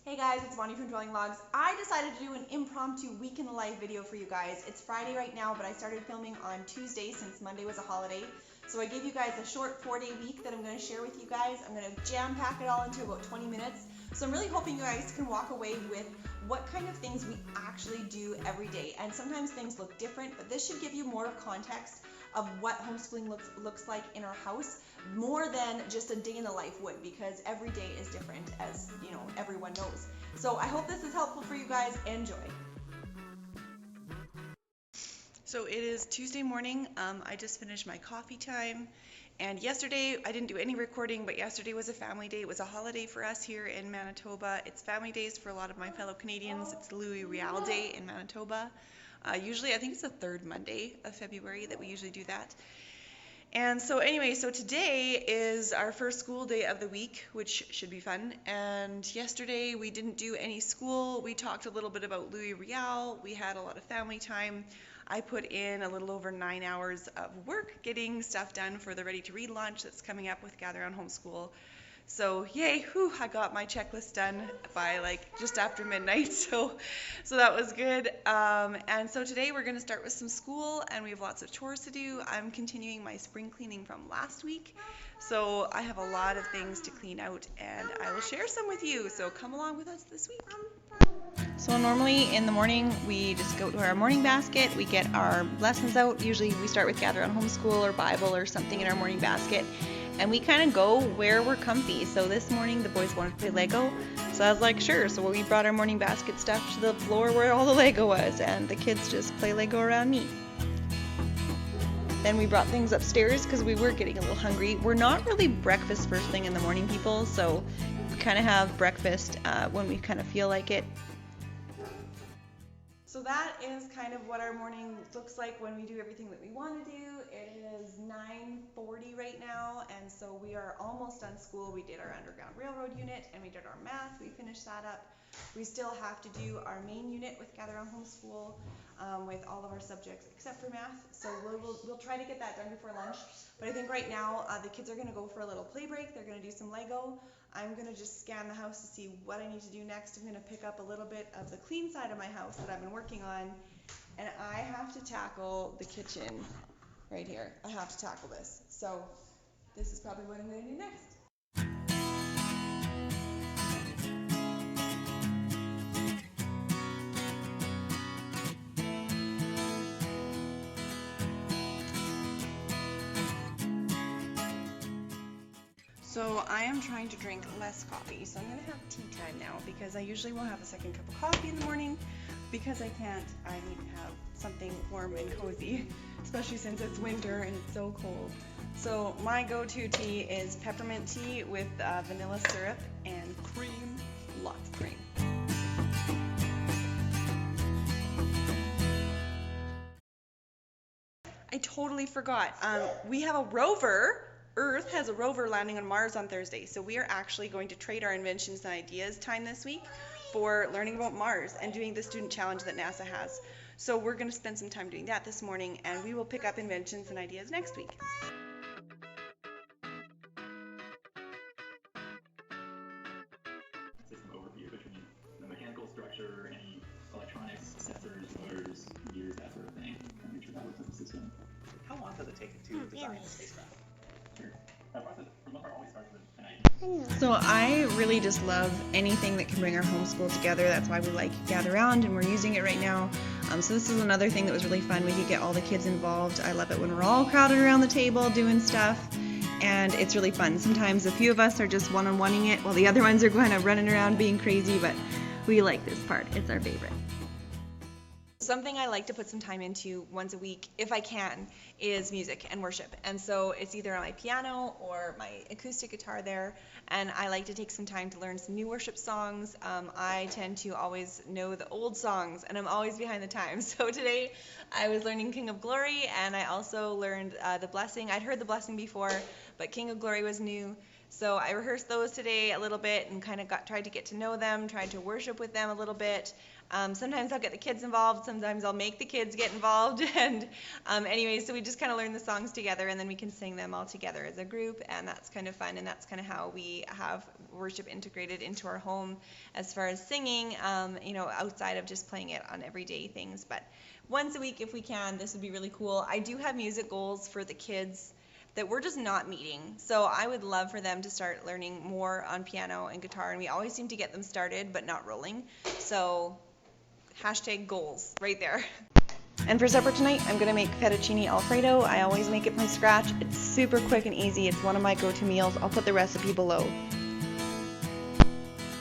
Hey guys, it's Bonnie from Dwelling Logs. I decided to do an impromptu week in the life video for you guys. It's Friday right now, but I started filming on Tuesday since Monday was a holiday. So I gave you guys a short 4-day week that I'm going to share with you guys. I'm going to jam pack it all into about 20 minutes. So I'm really hoping you guys can walk away with what kind of things we actually do every day. And sometimes things look different, but this should give you more context of what homeschooling looks like in our house, more than just a day in the life would, because every day is different, as you know, everyone knows. So I hope this is helpful for you guys. Enjoy. So it is Tuesday morning. I just finished my coffee time, and yesterday I didn't do any recording, but yesterday was a family day. It was a holiday for us here in Manitoba. It's family days for a lot of my fellow Canadians. It's Louis Riel Day in Manitoba. Usually I think it's the third Monday of February that we usually do that. And so anyway, so today is our first school day of the week, which should be fun. And yesterday we didn't do any school. We talked a little bit about Louis Riel. We had a lot of family time. I put in a little over 9 hours of work getting stuff done for the Ready to Read launch that's coming up with Gather Around Homeschool. So yay, I got my checklist done by like just after midnight, so that was good. And so today we're going to start with some school, and we have lots of chores to do. I'm continuing my spring cleaning from last week, so I have a lot of things to clean out, and I will share some with you, so come along with us this week. So normally in the morning we just go to our morning basket, we get our lessons out. Usually we start with Gather Around Homeschool or Bible or something in our morning basket. And we kind of go where we're comfy. So this morning the boys wanted to play Lego, so I was like, sure. So we brought our morning basket stuff to the floor where all the Lego was, and the kids just play Lego around me. Then we brought things upstairs because we were getting a little hungry. We're not really breakfast first thing in the morning people, so we kind of have breakfast when we kind of feel like it. So that is kind of what our morning looks like when we do everything that we want to do. It is 9:40 right now, and so we are almost done school. We did our Underground Railroad unit, and we did our math. We finished that up. We still have to do our main unit with Gather Around Homeschool with all of our subjects except for math. So we'll try to get that done before lunch. But I think right now the kids are going to go for a little play break. They're going to do some Lego. I'm going to just scan the house to see what I need to do next. I'm going to pick up a little bit of the clean side of my house that I've been working on, and I have to tackle the kitchen right here. I have to tackle this. So this is probably what I'm going to do next. So I am trying to drink less coffee, so I'm going to have tea time now because I usually will have a second cup of coffee in the morning. Because I can't, I need to have something warm and cozy, especially since it's winter and it's so cold. So my go-to tea is peppermint tea with vanilla syrup and cream, lots of cream. I totally forgot. We have a rover. Earth has a rover landing on Mars on Thursday, so we are actually going to trade our inventions and ideas time this week for learning about Mars and doing the student challenge that NASA has. So we're going to spend some time doing that this morning, and we will pick up inventions and ideas next week. System overview between the mechanical structure, any electronics, sensors, motors, gears, that sort of thing, and make sure that works in the system. How long does it take to design a spacecraft? Sure. That process, for the most part, always starts with an idea. So I really just love anything that can bring our homeschool together. That's why we like Gather Around, and we're using it right now. So this is another thing that was really fun. We could get all the kids involved. I love it when we're all crowded around the table doing stuff, and it's really fun. Sometimes a few of us are just one-on-oneing it while the other ones are kind of running around being crazy, but we like this part. It's our favorite. Something I like to put some time into once a week, if I can, is music and worship. And so it's either on my piano or my acoustic guitar there, and I like to take some time to learn some new worship songs. I tend to always know the old songs, and I'm always behind the times. So today I was learning King of Glory, and I also learned The Blessing. I'd heard The Blessing before, but King of Glory was new. So I rehearsed those today a little bit and kind of tried to get to know them, tried to worship with them a little bit. Sometimes I'll get the kids involved, sometimes I'll make the kids get involved, and anyway, so we just kind of learn the songs together, and then we can sing them all together as a group, and that's kind of fun, and that's kind of how we have worship integrated into our home as far as singing, outside of just playing it on everyday things. But once a week, if we can, this would be really cool. I do have music goals for the kids that we're just not meeting. So I would love for them to start learning more on piano and guitar, and we always seem to get them started but not rolling. So #goals right there. And for supper tonight, I'm gonna make fettuccine Alfredo. I always make it from scratch. It's super quick and easy. It's one of my go-to meals. I'll put the recipe below.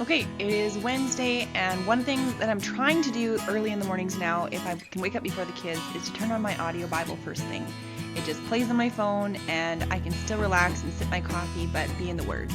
Okay, it is Wednesday, and one thing that I'm trying to do early in the mornings now, if I can wake up before the kids, is to turn on my audio Bible first thing. It just plays on my phone, and I can still relax and sip my coffee, but be in the Word.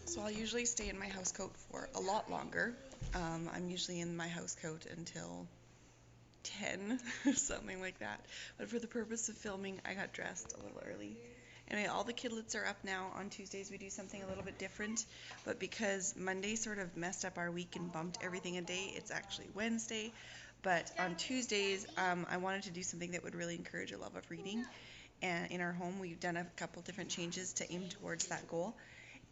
So I'll usually stay in my house coat for a lot longer. I'm usually in my house coat until 10, something like that. But for the purpose of filming, I got dressed a little early. Anyway, all the kidlets are up now. On Tuesdays we do something a little bit different, but because Monday sort of messed up our week and bumped everything a day, it's actually Wednesday. But on Tuesdays, I wanted to do something that would really encourage a love of reading. And in our home, we've done a couple different changes to aim towards that goal.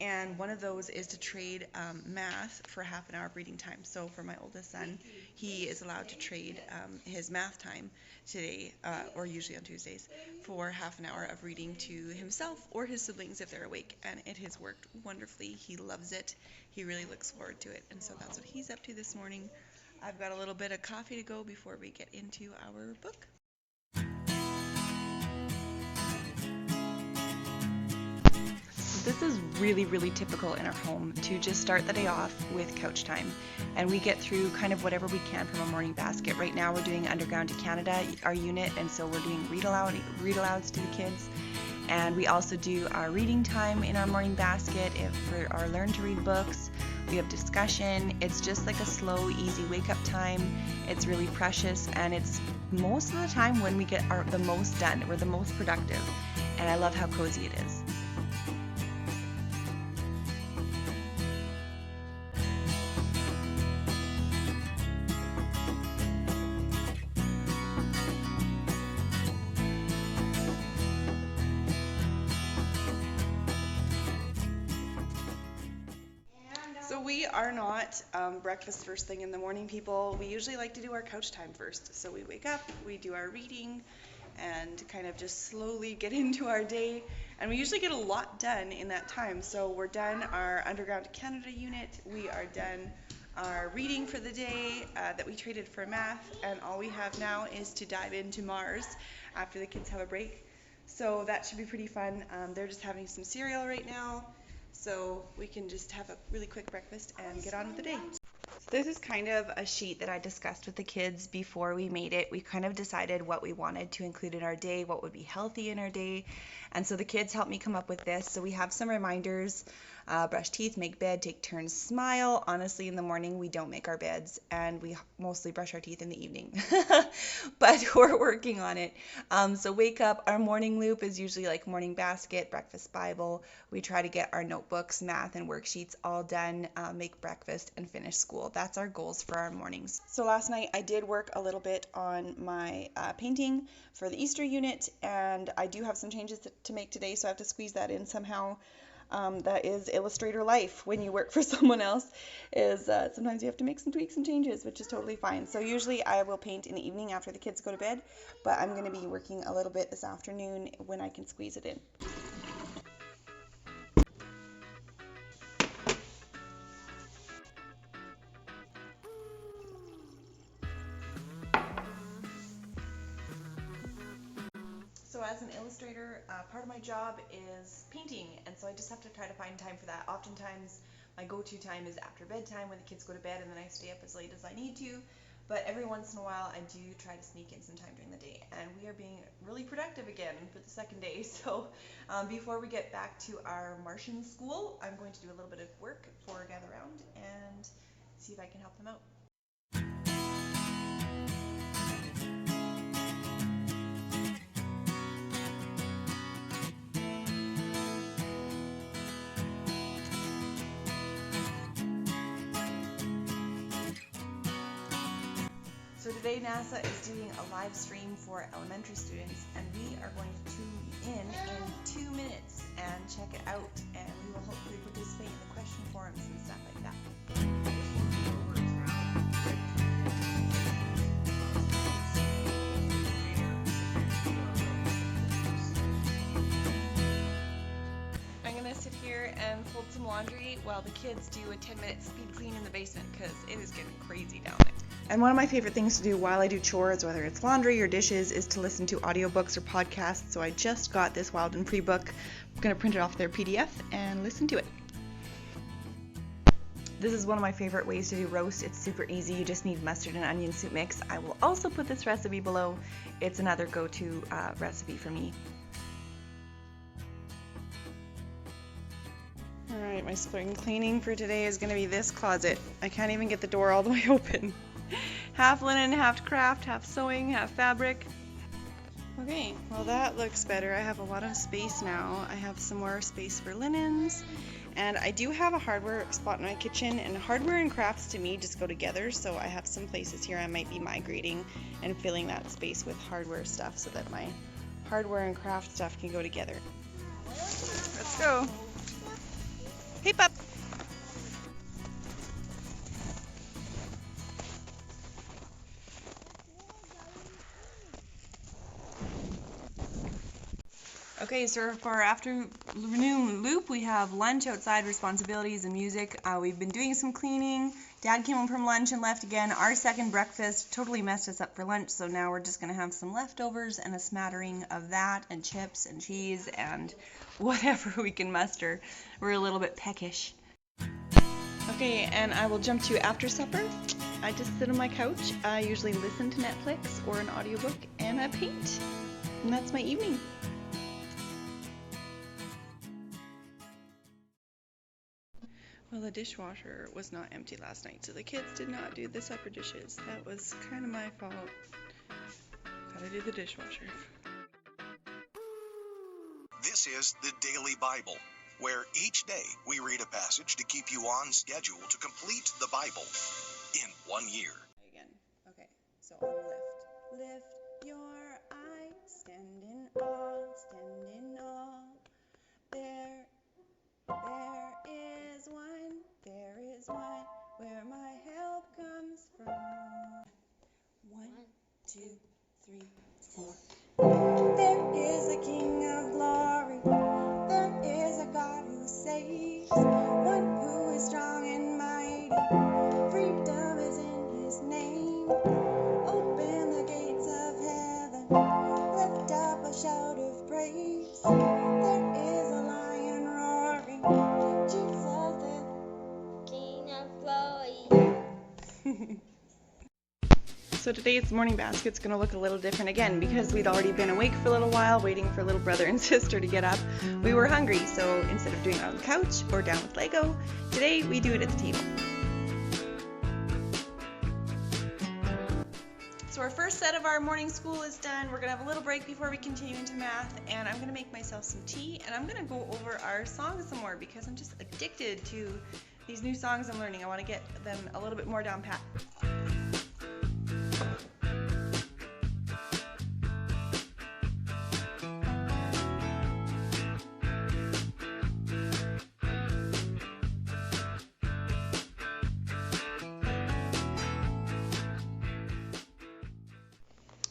And one of those is to trade math for half an hour of reading time. So for my oldest son, he is allowed to trade his math time today, or usually on Tuesdays, for half an hour of reading to himself or his siblings if they're awake. And it has worked wonderfully. He loves it. He really looks forward to it. And so that's what he's up to this morning. I've got a little bit of coffee to go before we get into our book. This is really, really typical in our home to just start the day off with couch time. And we get through kind of whatever we can from a morning basket. Right now we're doing Underground to Canada, our unit, and so we're doing read-alouds to the kids. And we also do our reading time in our morning basket for our learn to read books. We have discussion. It's just like a slow, easy wake-up time. It's really precious, and it's most of the time when we get the most done. We're the most productive, and I love how cozy it is. So we are not breakfast first thing in the morning people. We usually like to do our couch time first. So we wake up, we do our reading, and kind of just slowly get into our day. And we usually get a lot done in that time. So we're done our Underground to Canada unit. We are done our reading for the day that we traded for math. And all we have now is to dive into Mars after the kids have a break. So that should be pretty fun. They're just having some cereal right now. So we can just have a really quick breakfast and get on with the day. So this is kind of a sheet that I discussed with the kids before we made it. We kind of decided what we wanted to include in our day, what would be healthy in our day. And so the kids helped me come up with this. So we have some reminders. Brush teeth, make bed, take turns, smile. Honestly, in the morning, we don't make our beds, and we mostly brush our teeth in the evening. But we're working on it. So wake up. Our morning loop is usually like morning basket, breakfast Bible. We try to get our notebooks, math, and worksheets all done, make breakfast, and finish school. That's our goals for our mornings. So last night, I did work a little bit on my painting for the Easter unit, and I do have some changes to make today, so I have to squeeze that in somehow. That is Illustrator life when you work for someone else, is sometimes you have to make some tweaks and changes, which is totally fine. So usually I will paint in the evening after the kids go to bed, but I'm going to be working a little bit this afternoon when I can squeeze it in. So as an illustrator, part of my job is painting, and so I just have to try to find time for that. Oftentimes, my go-to time is after bedtime when the kids go to bed, and then I stay up as late as I need to. but every once in a while I do try to sneak in some time during the day, and we are being really productive again for the second day. So before we get back to our Martian school, I'm going to do a little bit of work for Gather Round and see if I can help them out. So today NASA is doing a live stream for elementary students, and we are going to tune in 2 minutes and check it out, and we will hopefully participate in the question forums and stuff like that. I'm going to sit here and fold some laundry while the kids do a 10-minute speed clean in the basement because it is getting crazy down there. And one of my favorite things to do while I do chores, whether it's laundry or dishes, is to listen to audiobooks or podcasts. So I just got this Wild and Free book. I'm going to print it off their PDF and listen to it. This is one of my favorite ways to do roast. It's super easy. You just need mustard and onion soup mix. I will also put this recipe below. It's another go-to recipe for me. Alright, my spring cleaning for today is going to be this closet. I can't even get the door all the way open. Half linen, half craft, half sewing, half fabric. Okay, well that looks better. I have a lot of space now. I have some more space for linens, and I do have a hardware spot in my kitchen, and hardware and crafts to me just go together, so I have some places here I might be migrating and filling that space with hardware stuff so that my hardware and craft stuff can go together. Let's go. Hey, pup. Okay, so for our afternoon loop, we have lunch, outside responsibilities, and music. We've been doing some cleaning. Dad came home from lunch and left again. Our second breakfast totally messed us up for lunch, so now we're just going to have some leftovers and a smattering of that, and chips and cheese and whatever we can muster. We're a little bit peckish. Okay, and I will jump to after supper. I just sit on my couch. I usually listen to Netflix or an audiobook, and I paint. And that's my evening. Well, the dishwasher was not empty last night, so the kids did not do the supper dishes. That was kind of my fault. Gotta do the dishwasher. This is the Daily Bible, where each day we read a passage to keep you on schedule to complete the Bible in 1 year. Again. Okay, so on the lift. Lift your eyes, stand in awe, stand in awe. There is one where my help comes from. 1, 2, 3, 4. There is a King of glory. There is a God who saves. One who is strong and mighty. Freedom is in his name. Open the gates of heaven. Lift up a shout of praise. There is a lion roaring. Jesus the King of glory. So today's morning basket's going to look a little different again because we'd already been awake for a little while waiting for little brother and sister to get up. We were hungry, so instead of doing it on the couch or down with Lego, today we do it at the table. So our first set of our morning school is done. We're going to have a little break before we continue into math, and I'm going to make myself some tea, and I'm going to go over our songs some more because I'm just addicted to these new songs I'm learning. I want to get them a little bit more down pat.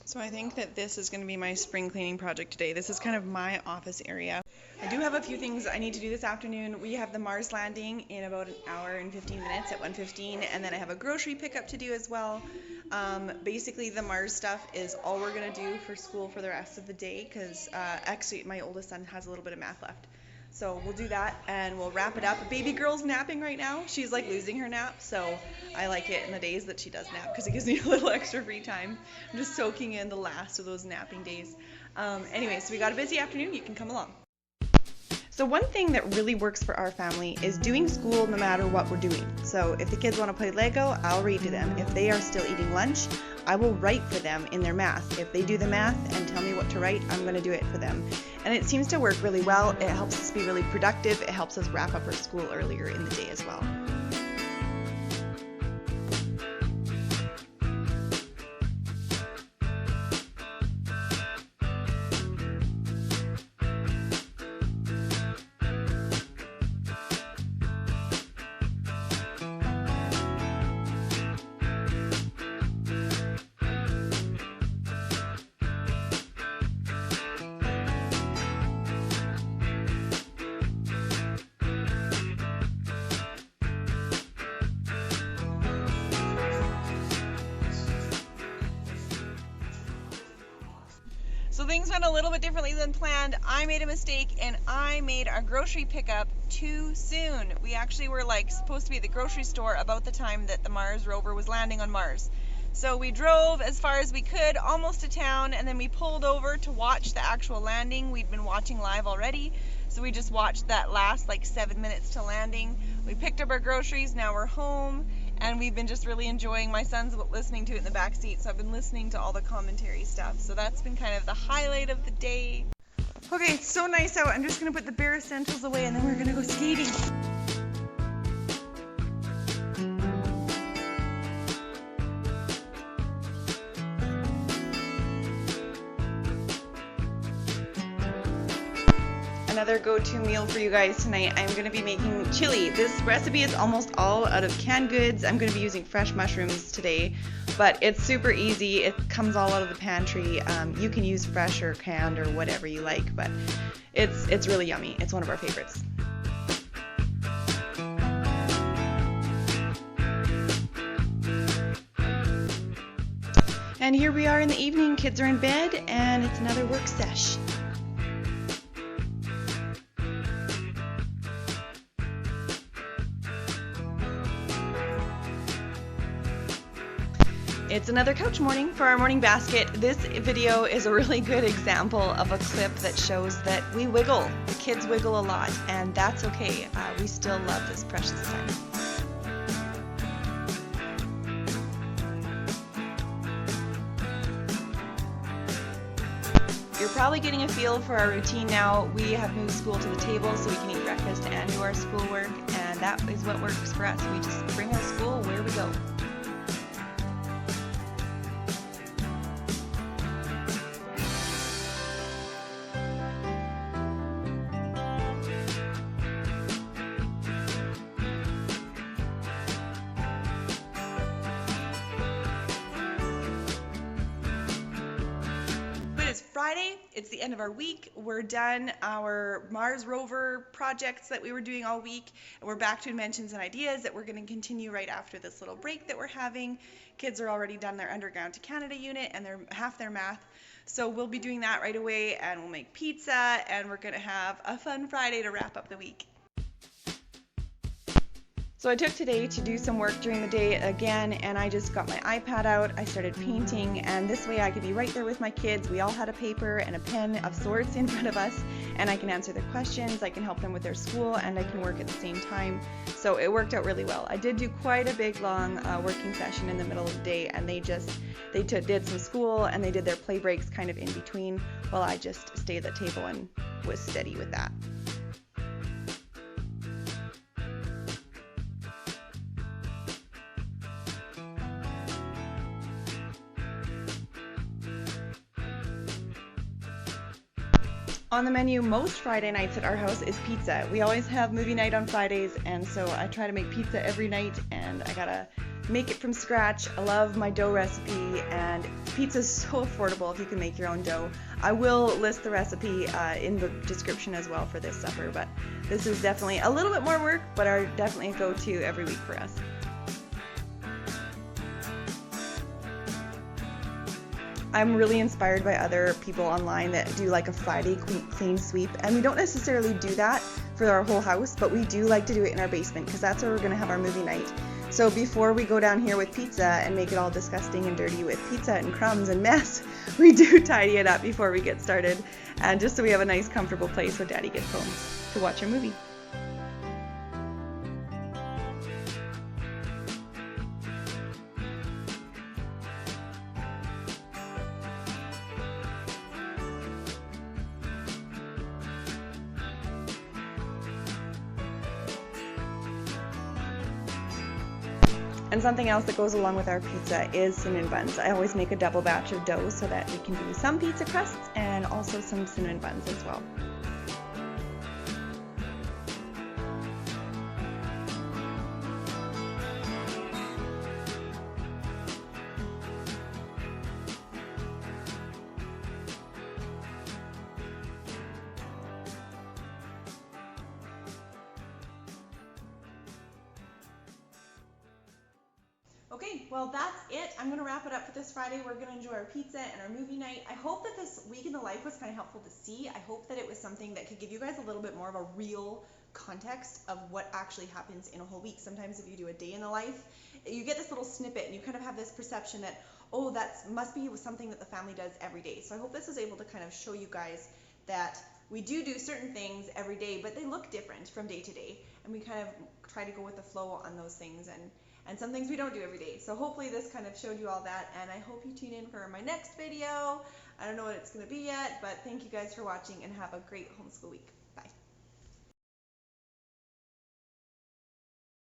So I think that this is going to be my spring cleaning project today. This is kind of my office area. I do have a few things I need to do this afternoon. We have the Mars landing in about an hour and 15 minutes at 1:15, and then I have a grocery pickup to do as well. Basically, the Mars stuff is all we're going to do for school for the rest of the day because actually my oldest son has a little bit of math left. So we'll do that and we'll wrap it up. Baby girl's napping right now. She's like losing her nap, so I like it in the days that she does nap because it gives me a little extra free time. I'm just soaking in the last of those napping days. Anyway, so we got a busy afternoon. You can come along. So one thing that really works for our family is doing school no matter what we're doing. So if the kids want to play Lego, I'll read to them. If they are still eating lunch, I will write for them in their math. If they do the math and tell me what to write, I'm going to do it for them. And it seems to work really well. It helps us be really productive. It helps us wrap up our school earlier in the day as well. So things went a little bit differently than planned. I made a mistake and I made our grocery pickup too soon. We actually were supposed to be at the grocery store about the time that the Mars rover was landing on Mars. So we drove as far as we could, almost to town, and then we pulled over to watch the actual landing. We'd been watching live already, so we just watched that last 7 minutes to landing. We picked up our groceries, now we're home, and we've been just really enjoying. My son's listening to it in the back seat, so I've been listening to all the commentary stuff. So that's been kind of the highlight of the day. Okay, it's so nice out. I'm just gonna put the bare essentials away and then we're gonna go skating. Another go-to meal for you guys tonight, I'm going to be making chili. This recipe is almost all out of canned goods. I'm going to be using fresh mushrooms today, but it's super easy. It comes all out of the pantry. You can use fresh or canned or whatever you like, but it's really yummy. It's one of our favorites. And here we are in the evening. Kids are in bed and it's another work sesh. It's another couch morning for our morning basket. This video is a really good example of a clip that shows that we wiggle. The kids wiggle a lot, and that's okay. We still love this precious time. You're probably getting a feel for our routine now. We have moved school to the table so we can eat breakfast and do our schoolwork, and that is what works for us. We just bring our school where we go. Friday, it's the end of our week. We're done our Mars rover projects that we were doing all week, and we're back to inventions and ideas that we're going to continue right after this little break that we're having. Kids are already done their Underground to Canada unit and they're half their math, so we'll be doing that right away, and we'll make pizza, and we're going to have a fun Friday to wrap up the week. So I took today to do some work during the day again, and I just got my iPad out, I started painting, and this way I could be right there with my kids. We all had a paper and a pen of sorts in front of us, and I can answer their questions, I can help them with their school, and I can work at the same time. So it worked out really well. I did do quite a big long working session in the middle of the day, and they did some school and they did their play breaks kind of in between, while I just stayed at the table and was steady with that. On the menu most Friday nights at our house is pizza. We always have movie night on Fridays, and so I try to make pizza every night, and I gotta make it from scratch. I love my dough recipe, and pizza's so affordable if you can make your own dough. I will list the recipe in the description as well for this supper, but this is definitely a little bit more work, but are definitely a go-to every week for us. I'm really inspired by other people online that do like a Friday clean sweep, and we don't necessarily do that, for our whole house, but we do like to do it in our basement because that's where we're going to have our movie night. So before we go down here with pizza and make it all disgusting and dirty with pizza and crumbs and mess, we do tidy it up before we get started, and just so we have a nice comfortable place when Daddy gets home to watch our movie. And something else that goes along with our pizza is cinnamon buns. I always make a double batch of dough so that we can do some pizza crusts and also some cinnamon buns as well. Okay, well that's it. I'm going to wrap it up for this Friday. We're going to enjoy our pizza and our movie night. I hope that this week in the life was kind of helpful to see. I hope that it was something that could give you guys a little bit more of a real context of what actually happens in a whole week. Sometimes if you do a day in the life, you get this little snippet and you kind of have this perception that, oh, that must be something that the family does every day. So I hope this was able to kind of show you guys that we do certain things every day, but they look different from day to day. And we kind of try to go with the flow on those things, and some things we don't do every day. So hopefully this kind of showed you all that, and I hope you tune in for my next video. I don't know what it's going to be yet, but thank you guys for watching, and have a great homeschool week. Bye.